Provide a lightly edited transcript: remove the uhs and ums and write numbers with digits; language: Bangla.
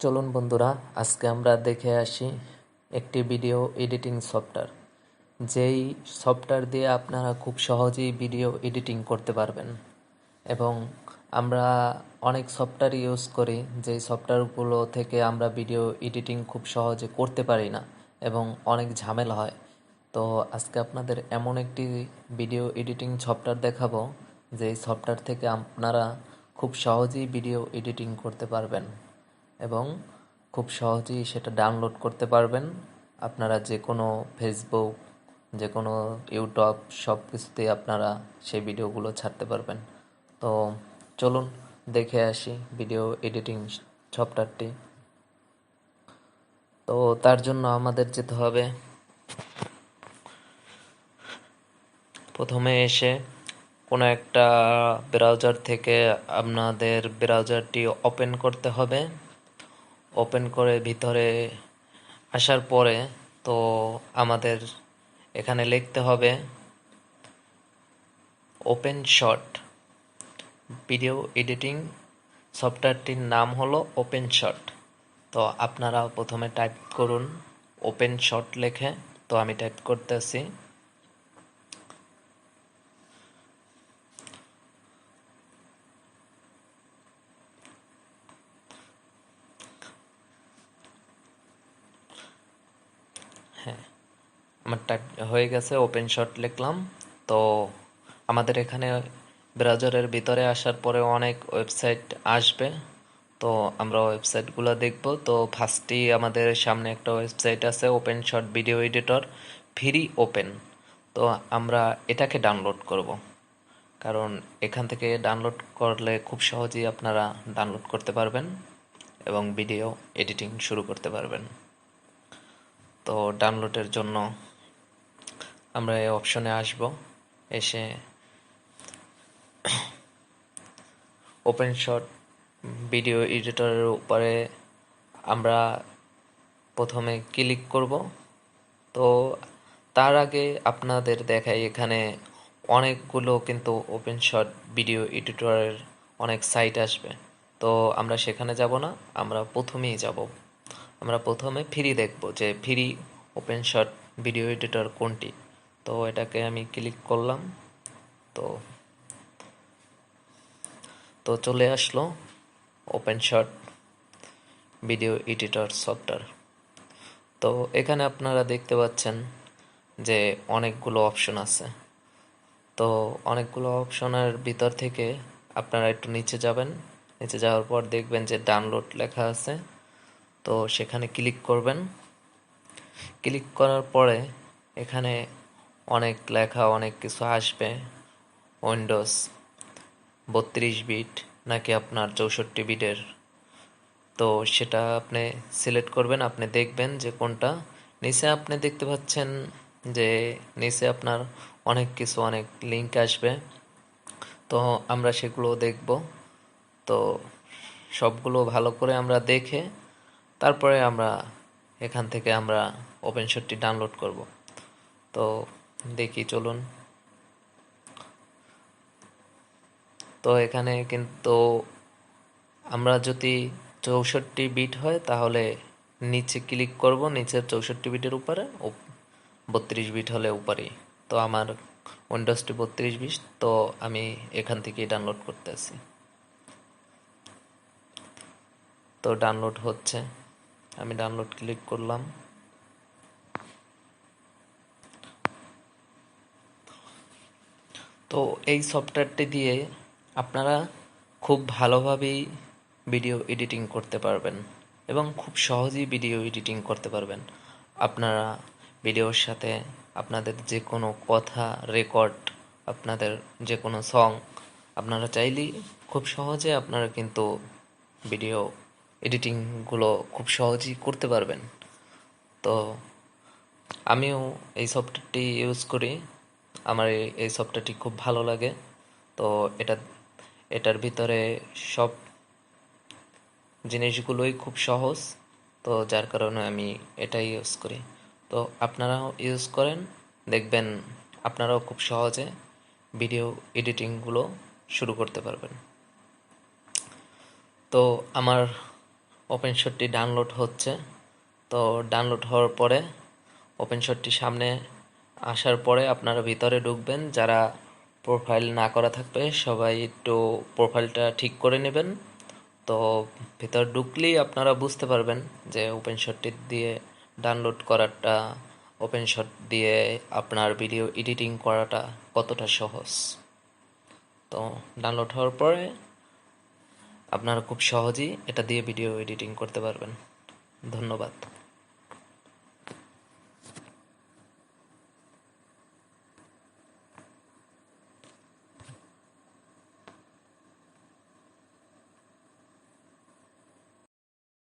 চলুন বন্ধুরা, আজকে আমরা দেখে আসি একটি ভিডিও এডিটিং সফটওয়্যার, যেই সফটওয়্যার দিয়ে আপনারা খুব সহজেই ভিডিও এডিটিং করতে পারবেন। এবং আমরা অনেক সফটওয়্যার ইউজ করি, যেই সফটওয়্যারগুলো থেকে আমরা ভিডিও এডিটিং খুব সহজে করতে পারি না এবং অনেক ঝামেলা হয়। তো আজকে আপনাদের এমন একটি ভিডিও এডিটিং সফটওয়্যার দেখাবো, যেই সফটওয়্যার থেকে আপনারা খুব সহজেই ভিডিও এডিটিং করতে পারবেন এবং খুব সহজেই সেটা ডাউনলোড করতে পারবেন। আপনারা যে কোনো ফেসবুক, যে কোনো ইউটিউব, সব কিছুতেই আপনারা সেই ভিডিওগুলো ছাড়তে পারবেন। তো চলুন দেখে আসি ভিডিও এডিটিং সফটওয়্যারটি। তো তার জন্য আমাদের যেতে হবে, প্রথমে এসে কোনো একটা ব্রাউজার থেকে আপনাদের ব্রাউজারটি ওপেন করতে হবে। ওপেন করে ভিতরে আসার পরে তো আমাদের এখানে লিখতে হবে ওপেন শট। ভিডিও এডিটিং সফটওয়্যারটির নাম হলো ওপেন শট। তো আপনারা প্রথমে টাইপ করুন ওপেন শট লেখে। তো আমি টাইপ করতেছি। হ্যাঁ, আমার টাইপ হয়ে গেছে, ওপেন শট লিখলাম। তো আমাদের এখানে ব্রাউজারের ভিতরে আসার পরে অনেক ওয়েবসাইট আসবে। তো আমরা ওয়েবসাইটগুলো দেখব। তো ফার্স্টেই আমাদের সামনে একটা ওয়েবসাইট আছে, open shot video editor free open. তো আমরা এটাকে ডাউনলোড করব, কারণ এখান থেকে ডাউনলোড করলে খুব সহজেই আপনারা ডাউনলোড করতে পারবেন এবং ভিডিও এডিটিং শুরু করতে পারবেন। তো ডাউনলোডের জন্য আমরা এই অপশনে আসব। এসে ওপেন শট ভিডিও এডিটরের উপরে আমরা প্রথমে ক্লিক করব। তো তার আগে আপনাদের দেখাই, এখানে অনেকগুলো কিন্তু ওপেন শট ভিডিও এডিটরের অনেক সাইট আসবে। তো আমরা সেখানে যাব না, আমরা প্রথমেই যাব, আমরা প্রথমে ফ্রি দেখব যে free open shot video editor কোনটি। তো এটাকে আমি ক্লিক করলাম। তো তো চলে আসলো open shot video editor software. তো এখানে আপনারা দেখতে পাচ্ছেন যে অনেকগুলো অপশন আছে। তো অনেকগুলো অপশনের ভিতর থেকে আপনারা একটু নিচে যাবেন। নিচে যাওয়ার পর দেখবেন যে ডাউনলোড লেখা আছে। তো সেখানে ক্লিক করবেন। ক্লিক করার পরে এখানে অনেক লেখা, অনেক কিছু আসবে। উইন্ডোজ 32 বিট নাকি আপনার 64 বিটের। তো সেটা আপনি সিলেক্ট করবেন। আপনি দেখবেন যে কোনটা। নিচে আপনি দেখতে পাচ্ছেন যে নিচে আপনার অনেক কিছু, অনেক লিঙ্ক আসবে। তো আমরা সেগুলো দেখব। তো সবগুলো ভালো করে আমরা দেখে তারপরে আমরা এখান থেকে আমরা ওপেন শটটি ডাউনলোড করব। তো দেখি, চলুন। তো এখানে কিন্তু আমরা যদি 64 বিট হয় তাহলে নিচে ক্লিক করব, নিচের 64 বিটের উপরে। 32 বিট হলে উপরেই। তো আমার উইন্ডোজটি 32 বিট, তো আমি এখান থেকেই ডাউনলোড করতেছি। তো ডাউনলোড হচ্ছে, আমি ডাউনলোড ক্লিক করলাম। তো এই সফটওয়্যারটি দিয়ে আপনারা খুব ভালোভাবেই ভিডিও এডিটিং করতে পারবেন এবং খুব সহজেই ভিডিও এডিটিং করতে পারবেন। আপনারা ভিডিওর সাথে আপনাদের যে কোনো কথা রেকর্ড, আপনাদের যে কোনো সং আপনারা চাইলেই খুব সহজে আপনারা কিন্তু ভিডিও এডিটিংগুলো খুব সহজেই করতে পারবেন। তো আমিও এই সফটওয়্যারটি ইউজ করি, আমার এই সফটওয়্যারটি খুব ভালো লাগে। তো এটা এটার ভিতরে সব জিনিসগুলোই খুব সহজ, তো যার কারণে আমি এটাই ইউজ করি। তো আপনারাও ইউজ করেন, দেখবেন আপনারাও খুব সহজে ভিডিও এডিটিংগুলো শুরু করতে পারবেন। তো আমার ওপেনশটটি ডাউনলোড হচ্ছে। তো ডাউনলোড হওয়ার পরে ওপেনশটটি সামনে আসার পরে আপনারা ভিতরে ঢুকবেন। যারা প্রোফাইল না করা থাকবে সবাই একটু প্রোফাইলটা ঠিক করে নেবেন। তো ভিতর ঢুকলেই আপনারা বুঝতে পারবেন যে ওপেনশটটি দিয়ে ডাউনলোড করাটা, ওপেনশট দিয়ে আপনার ভিডিও এডিটিং করাটা কতটা সহজ। তো ডাউনলোড হওয়ার পরে আপনারা খুব সহজেই এটা দিয়ে ভিডিও এডিটিং করতে পারবেন। ধন্যবাদ।